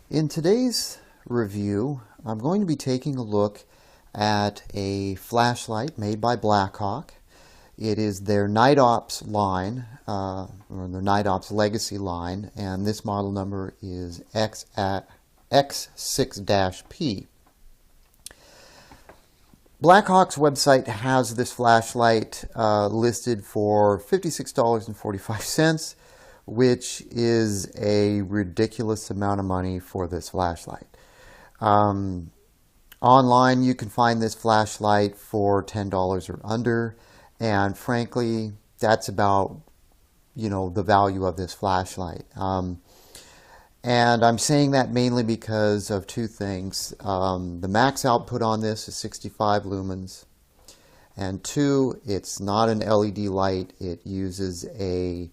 In today's review, I'm going to be taking a look at a flashlight made by Blackhawk. It is their Night Ops line, or their Night Ops Legacy line, and this model number is X6-P. Blackhawk's website has this flashlight listed for $56.45, which is a ridiculous amount of money for this flashlight. Online, you can find this flashlight for $10 or under, and frankly, that's about, the value of this flashlight. And I'm saying that mainly because of two things. The max output on this is 65 lumens. And two, it's not an LED light. It uses a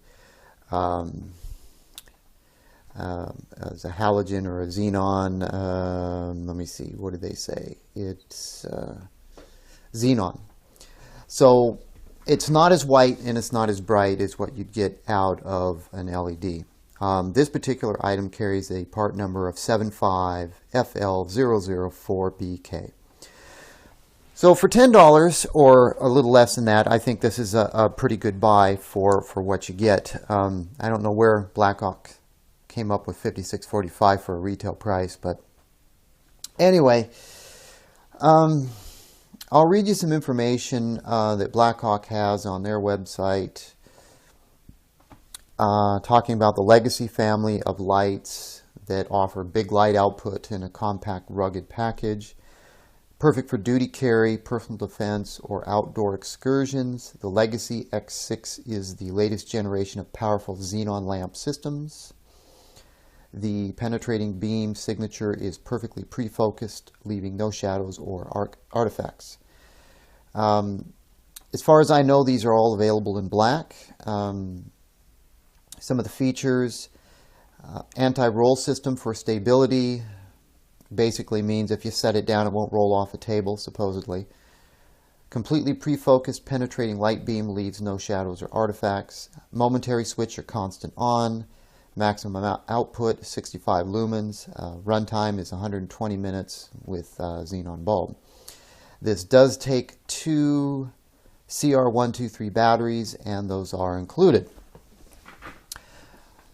halogen or a xenon. Let me see, what did they say? It's xenon. So it's not as white and it's not as bright as what you'd get out of an LED. This particular item carries a part number of 75FL004BK. So for $10 or a little less than that, I think this is a pretty good buy for what you get. I don't know where Blackhawk came up with $56.45 for a retail price, but anyway, I'll read you some information that Blackhawk has on their website. Talking about the Legacy family of lights that offer big light output in a compact, rugged package. Perfect for duty carry, personal defense, or outdoor excursions. The Legacy X6 is the latest generation of powerful xenon lamp systems. The penetrating beam signature is perfectly pre-focused, leaving no shadows or artifacts. As far as I know, these are all available in black. Some of the features: anti-roll system for stability. Basically means if you set it down, it won't roll off a table, supposedly. Completely pre-focused penetrating light beam leaves no shadows or artifacts. Momentary switch or constant on. Maximum output 65 lumens. Runtime is 120 minutes with xenon bulb. This does take two CR123 batteries, and those are included.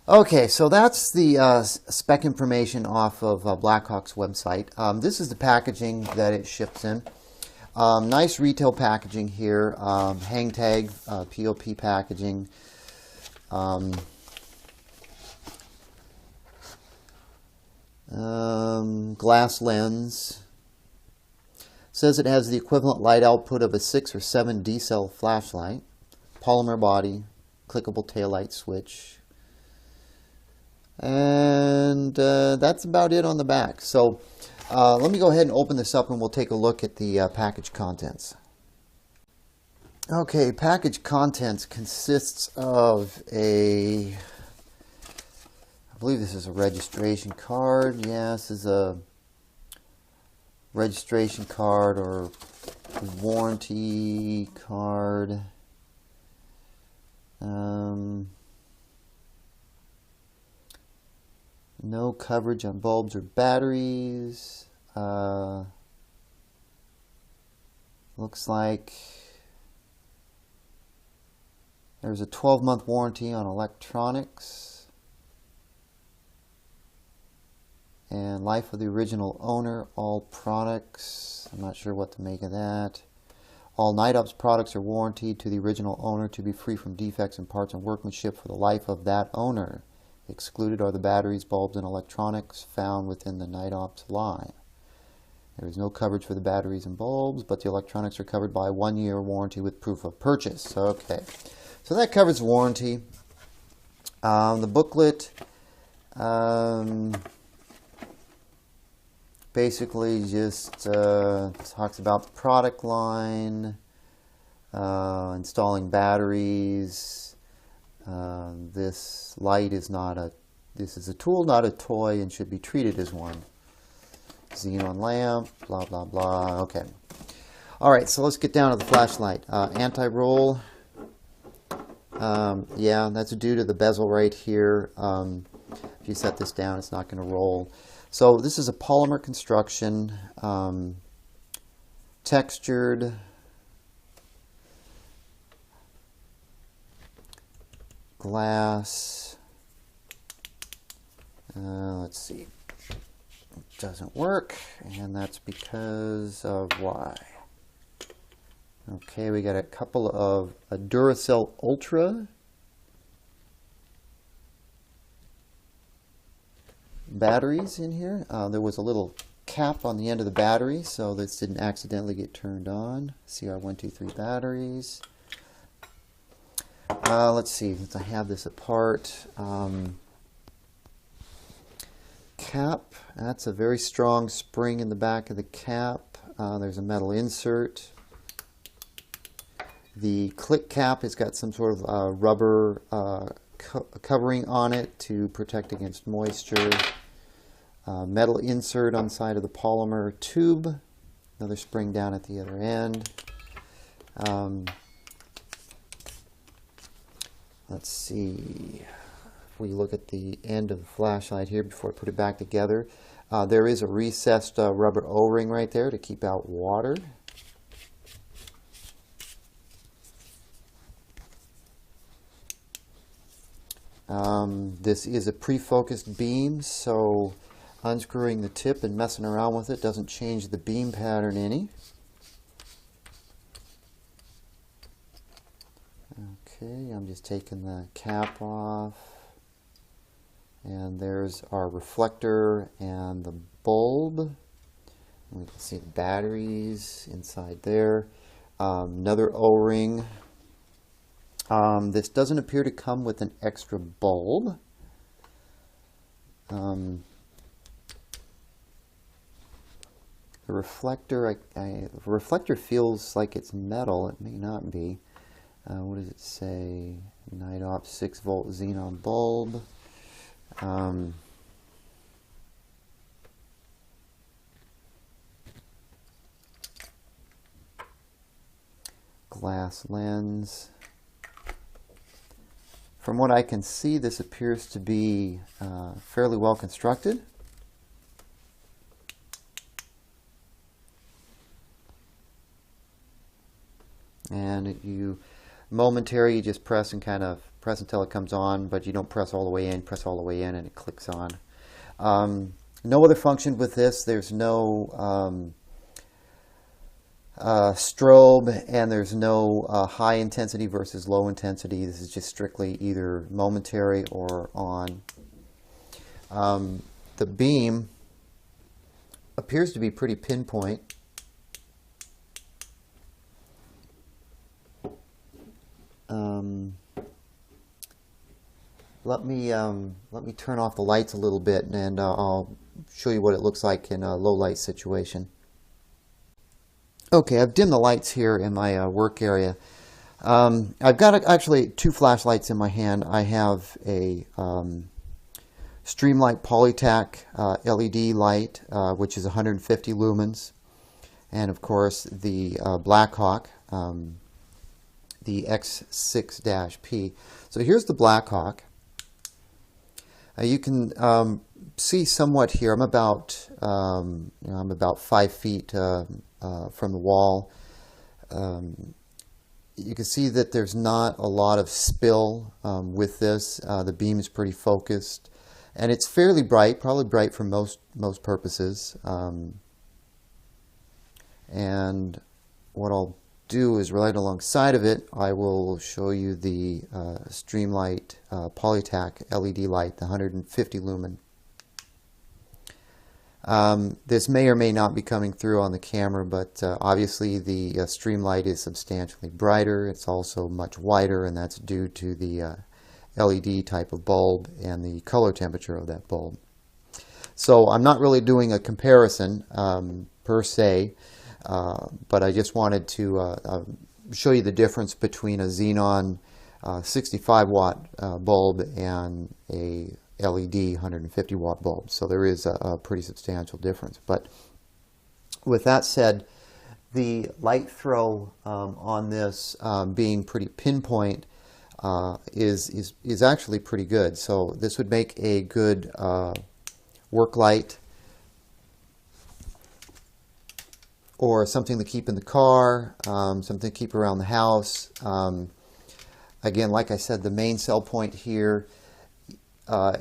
Okay, so that's the spec information off of Blackhawk's website. This is the packaging that it ships in. Nice retail packaging here. Hang tag, POP packaging. Glass lens. Says it has the equivalent light output of a 6 or 7 D-cell flashlight. Polymer body, clickable taillight switch. And that's about it on the back. So let me go ahead and open this up and we'll take a look at the package contents. Okay, package contents consists of I believe this is a registration card. Yeah, this is a registration card or warranty card. No coverage on bulbs or batteries. Looks like there's a 12-month warranty on electronics. And life of the original owner, all products. I'm not sure what to make of that. All Night Ops products are warranted to the original owner to be free from defects in parts and workmanship for the life of that owner. Excluded are the batteries, bulbs, and electronics found within the Night Ops line. There is no coverage for the batteries and bulbs, but the electronics are covered by a 1-year warranty with proof of purchase. Okay, so that covers the warranty. The booklet basically just talks about the product line, installing batteries. This light is this is a tool, not a toy, and should be treated as one. Xenon lamp, blah, blah, blah. Okay. All right, so let's get down to the flashlight. Anti-roll. Yeah, that's due to the bezel right here. If you set this down, it's not going to roll. So this is a polymer construction, textured glass. Let's see, it doesn't work, and that's because of why. Okay, we got a couple of Duracell Ultra batteries in here. There was a little cap on the end of the battery, so this didn't accidentally get turned on. CR123 batteries. Let's see, since I have this apart. Cap, that's a very strong spring in the back of the cap. There's a metal insert. The click cap has got some sort of rubber covering on it to protect against moisture. Metal insert on the side of the polymer tube. Another spring down at the other end. Let's see. If we look at the end of the flashlight here before I put it back together, there is a recessed rubber O-ring right there to keep out water. This is a pre-focused beam, so unscrewing the tip and messing around with it doesn't change the beam pattern any. Okay, I'm just taking the cap off, and there's our reflector and the bulb. We can see the batteries inside there. Another O-ring. This doesn't appear to come with an extra bulb. The reflector, the reflector feels like it's metal. It may not be. What does it say? Night Op 6-volt Xenon bulb. Glass lens. From what I can see, this appears to be fairly well constructed. And you you just press and kind of press until it comes on, but you don't press all the way in, press all the way in, and it clicks on. No other function with this. There's no strobe, and there's no high intensity versus low intensity. This is just strictly either momentary or on. The beam appears to be pretty pinpoint. Let me turn off the lights a little bit, and I'll show you what it looks like in a low light situation. Okay, I've dimmed the lights here in my work area. I've got actually two flashlights in my hand. I have a Streamlight Polytac LED light, which is 150 lumens, and of course the Blackhawk, the X6-P. So here's the Blackhawk. You can see somewhat here. I'm about 5 feet from the wall. You can see that there's not a lot of spill with this. The beam is pretty focused, and it's fairly bright, probably bright for most purposes. And what I'll do is right alongside of it, I will show you the Streamlight Polytac LED light, the 150 lumen. This may or may not be coming through on the camera, but obviously the Streamlight is substantially brighter. It's also much wider, and that's due to the LED type of bulb and the color temperature of that bulb. So I'm not really doing a comparison per se, but I just wanted to show you the difference between a Xenon 65 watt bulb and a LED 150 watt bulb. So there is a pretty substantial difference. But with that said, the light throw on this being pretty pinpoint is actually pretty good. So this would make a good work light or something to keep in the car, something to keep around the house. Again, like I said, the main sell point here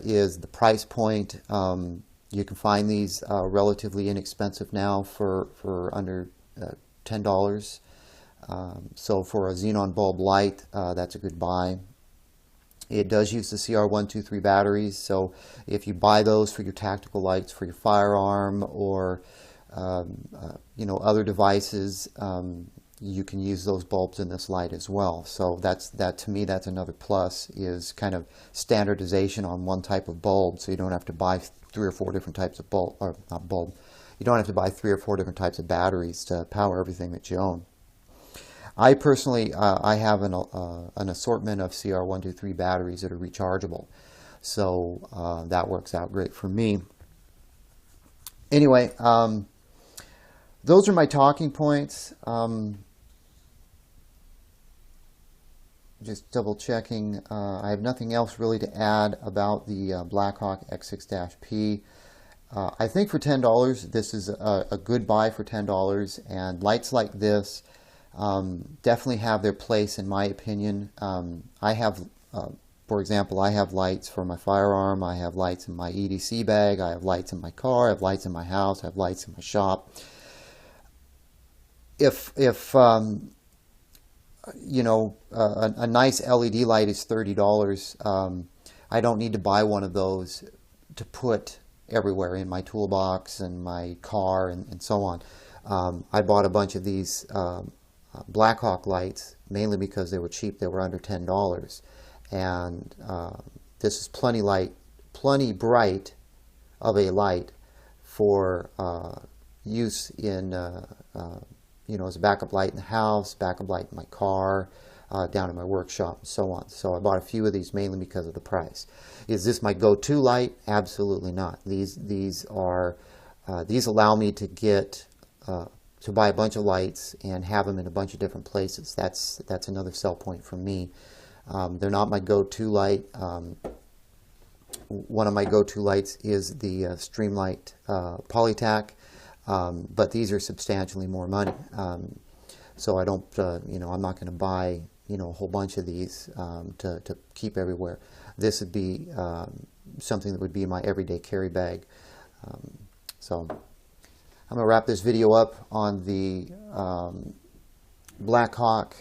is the price point. You can find these relatively inexpensive now for under $10. So for a xenon bulb light, that's a good buy. It does use the CR123 batteries, so if you buy those for your tactical lights for your firearm or other devices, you can use those bulbs in this light as well. So that to me, that's another plus, is kind of standardization on one type of bulb, so you don't have to buy 3 or 4 different types of bulb, or not bulb, you don't have to buy 3 or 4 different types of batteries to power everything that you own. I personally, I have an assortment of CR123 batteries that are rechargeable, so that works out great for me. Anyway, those are my talking points. Just double checking. I have nothing else really to add about the Blackhawk X6-P. I think for $10, this is a good buy for $10, and lights like this definitely have their place in my opinion. I have, for example, I have lights for my firearm, I have lights in my EDC bag, I have lights in my car, I have lights in my house, I have lights in my shop. If a nice LED light is $30, I don't need to buy one of those to put everywhere in my toolbox and my car and so on. I bought a bunch of these Blackhawk lights mainly because they were cheap. They were under $10, and this is plenty bright of a light for use in as a backup light in the house, backup light in my car, down in my workshop, and so on. So I bought a few of these mainly because of the price. Is this my go-to light? Absolutely not. These allow me to get to buy a bunch of lights and have them in a bunch of different places. That's another sell point for me. They're not my go-to light. One of my go-to lights is the Streamlight Polytac, but these are substantially more money. So I don't, I'm not going to buy, a whole bunch of these to keep everywhere. This would be something that would be in my everyday carry bag. So I'm going to wrap this video up on the Blackhawk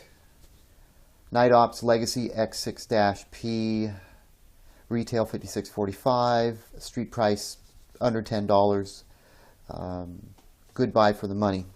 Night Ops Legacy X6-P, retail $56.45, street price under $10. Good buy for the money.